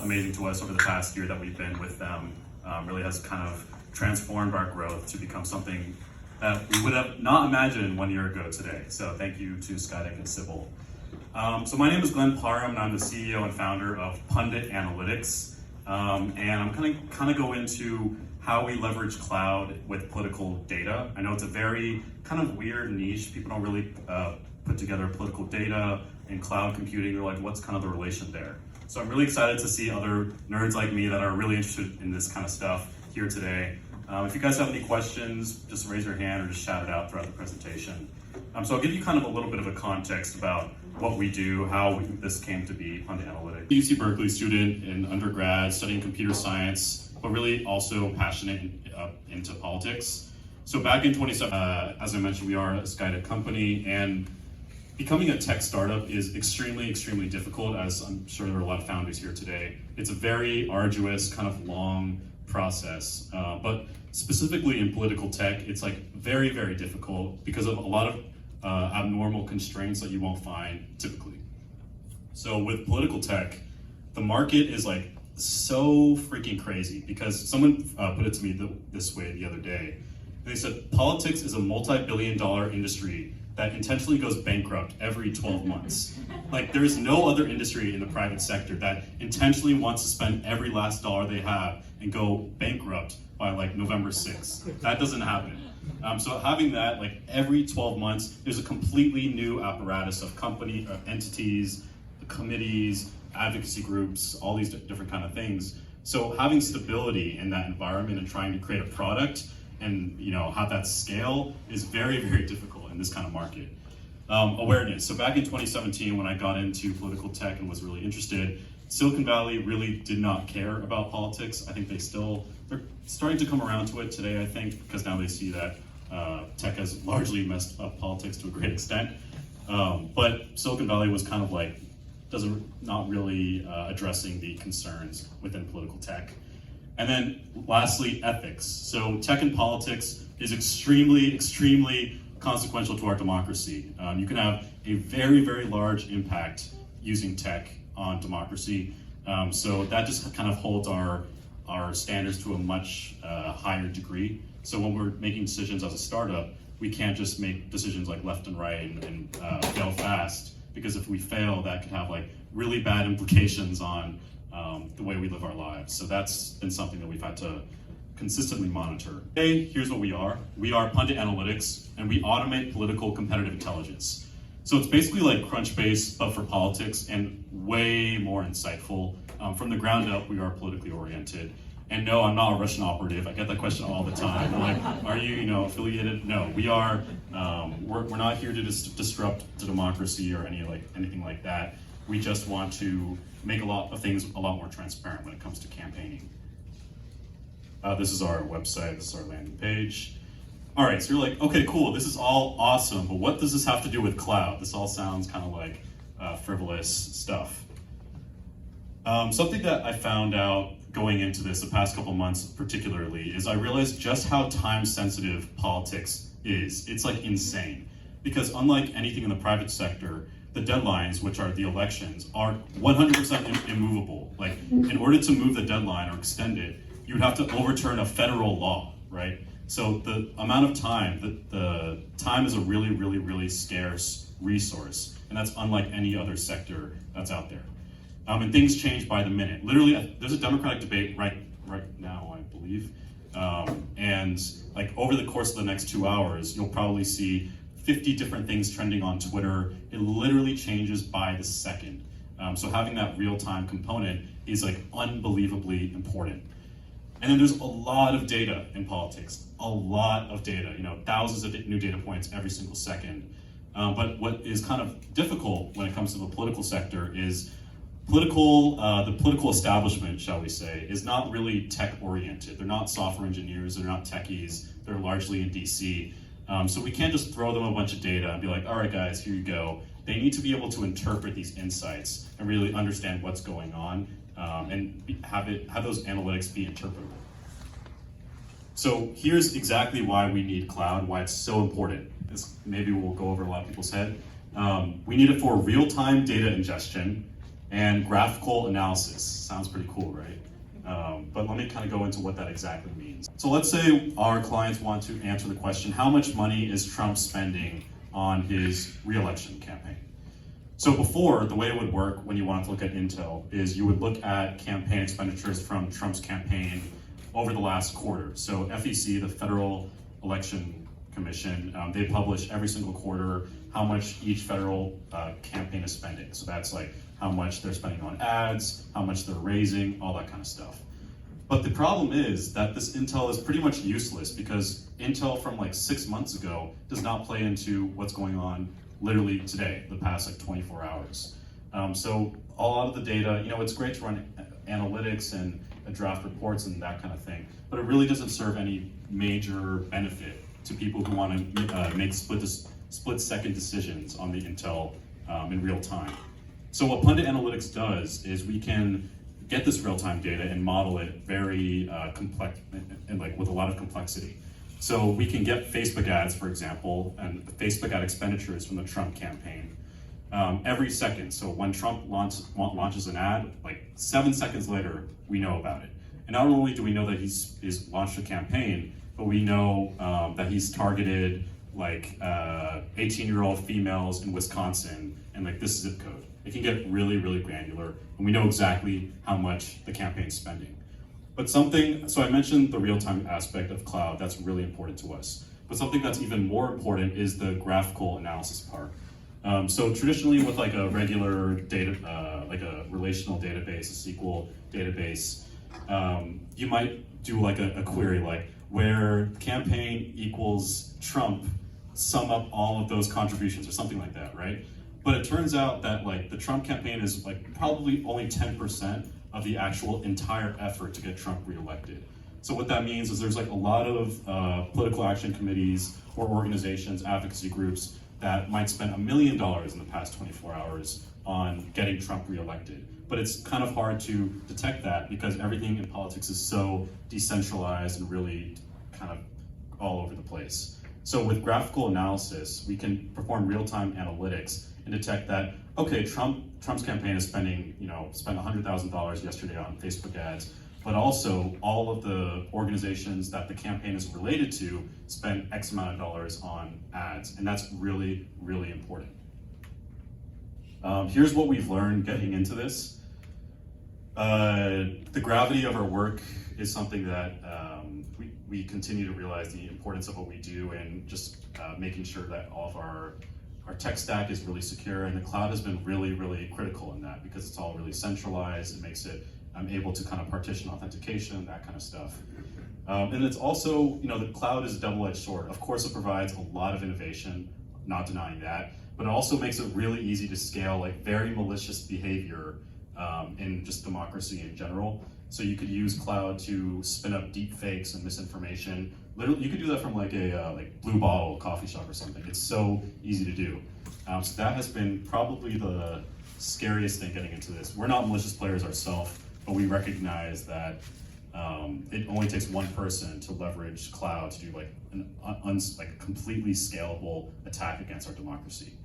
amazing to us over the past year that we've been with them. Really has kind of transformed our growth to become something that we would have not imagined 1 year ago today. So thank you to Skydeck and Sybil. So my name is Glenn Parham, and I'm the CEO and founder of Pundit Analytics. And I'm kind of go into how we leverage cloud with political data. I know it's a very kind of weird niche. People don't really put together political data and cloud computing. They're like, what's kind of the relation there? So I'm really excited to see other nerds like me that are really interested in this kind of stuff here today. If you guys have any questions, just raise your hand or just shout it out throughout the presentation. So I'll give you kind of a little bit of a context about what we do, how this came to be, Pundit Analytics. UC Berkeley student in undergrad, studying computer science, but really also passionate into politics. So back in 2017, as I mentioned, we are a Skydeck company, and becoming a tech startup is extremely, extremely difficult, as I'm sure there are a lot of founders here today. It's a very arduous, kind of long process, but specifically in political tech, it's like very, very difficult because of a lot of abnormal constraints that you won't find typically. So with political tech, the market is like so freaking crazy because someone put it to me this way the other day. They said politics is a multi-billion-dollar industry that intentionally goes bankrupt every 12 months. Like there is no other industry in the private sector that intentionally wants to spend every last dollar they have and go bankrupt by like November 6th. That doesn't happen. So having that, like every 12 months, there's a completely new apparatus of entities, committees, advocacy groups, all these different kind of things. So having stability in that environment and trying to create a product and have that scale is very, very difficult in this kind of market. Awareness. So back in 2017, when I got into political tech and was really interested, Silicon Valley really did not care about politics. I think they're starting to come around to it today, I think, because now they see that tech has largely messed up politics to a great extent. But Silicon Valley was kind of like, not really addressing the concerns within political tech. And then lastly, ethics. So tech and politics is extremely, extremely consequential to our democracy. You can have a very, very large impact using tech on democracy. So that just kind of holds our standards to a much higher degree. So when we're making decisions as a startup, we can't just make decisions like left and right and fail fast, because if we fail, that could have like really bad implications on the way we live our lives. So that's been something that we've had to consistently monitor. Today, here's what we are. We are Pundit Analytics, and we automate political competitive intelligence. So it's basically like Crunchbase, but for politics, and way more insightful. From the ground up, we are politically oriented. And no, I'm not a Russian operative. I get that question all the time. They're like, are you, affiliated? No, we are. We're not here to disrupt the democracy or anything like that. We just want to make a lot of things a lot more transparent when it comes to campaigning. This is our website. This is our landing page. All right, so you're like, okay, cool. This is all awesome, but what does this have to do with cloud? This all sounds kind of like frivolous stuff. Something that I found out going into this the past couple months particularly is I realized just how time-sensitive politics is. It's like insane, because unlike anything in the private sector, the deadlines, which are the elections, are 100% immovable. Like in order to move the deadline or extend it, you would have to overturn a federal law, right? So the amount of time, the time is a really, really, really scarce resource, and that's unlike any other sector that's out there. And things change by the minute. Literally, there's a Democratic debate right now, I believe. And like over the course of the next 2 hours, you'll probably see 50 different things trending on Twitter. It literally changes by the second. So having that real-time component is like unbelievably important. And then there's a lot of data in politics, a lot of data, thousands of new data points every single second. But what is kind of difficult when it comes to the political sector is the political establishment, shall we say, is not really tech-oriented. They're not software engineers, they're not techies, they're largely in DC. So we can't just throw them a bunch of data and be like, all right, guys, here you go. They need to be able to interpret these insights and really understand what's going on and have those analytics be interpretable. So here's exactly why we need cloud, why it's so important. This maybe will go over a lot of people's head. We need it for real-time data ingestion. and graphical analysis. Sounds pretty cool, right? But let me kind of go into what that exactly means. So let's say our clients want to answer the question, how much money is Trump spending on his re-election campaign? So before, the way it would work when you wanted to look at intel is you would look at campaign expenditures from Trump's campaign over the last quarter. So FEC, the Federal Election Commission, they publish every single quarter how much each federal campaign is spending. So that's like how much they're spending on ads, how much they're raising, all that kind of stuff. But the problem is that this intel is pretty much useless because intel from like 6 months ago does not play into what's going on literally today, the past like 24 hours. So a lot of the data, it's great to run analytics and draft reports and that kind of thing, but it really doesn't serve any major benefit to people who want to make split-second decisions on the intel in real time. So what Pundit Analytics does is we can get this real-time data and model it very complex and like with a lot of complexity. So we can get Facebook ads, for example, and Facebook ad expenditures from the Trump campaign every second. So when Trump launches an ad, like 7 seconds later, we know about it. And not only do we know that he's launched a campaign, but we know that he's targeted like 18-year-old females in Wisconsin and like this zip code. It can get really, really granular, and we know exactly how much the campaign's spending. But so I mentioned the real-time aspect of cloud, that's really important to us. But something that's even more important is the graphical analysis part. So traditionally with like a regular data, like a relational database, a SQL database, you might do like a query like where campaign equals Trump, sum up all of those contributions or something like that, right? But it turns out that like the Trump campaign is like probably only 10% of the actual entire effort to get Trump reelected. So what that means is there's like a lot of political action committees or organizations, advocacy groups that might spend $1 million in the past 24 hours on getting Trump reelected. But it's kind of hard to detect that because everything in politics is so decentralized and really kind of all over the place. So with graphical analysis, we can perform real-time analytics and detect that, okay, Trump's campaign is spent $100,000 yesterday on Facebook ads, but also all of the organizations that the campaign is related to spend X amount of dollars on ads, and that's really, really important. Here's what we've learned getting into this. The gravity of our work is something that we continue to realize the importance of what we do and just making sure that all of our tech stack is really secure, and the cloud has been really, really critical in that because it's all really centralized. It makes it able to kind of partition authentication, that kind of stuff. And it's also, the cloud is a double-edged sword. Of course, it provides a lot of innovation, not denying that, but it also makes it really easy to scale like very malicious behavior in just democracy in general. So you could use cloud to spin up deep fakes and misinformation. Literally, you could do that from like a Blue Bottle coffee shop or something. It's so easy to do. So that has been probably the scariest thing getting into this. We're not malicious players ourselves, but we recognize that it only takes one person to leverage cloud to do like a completely scalable attack against our democracy.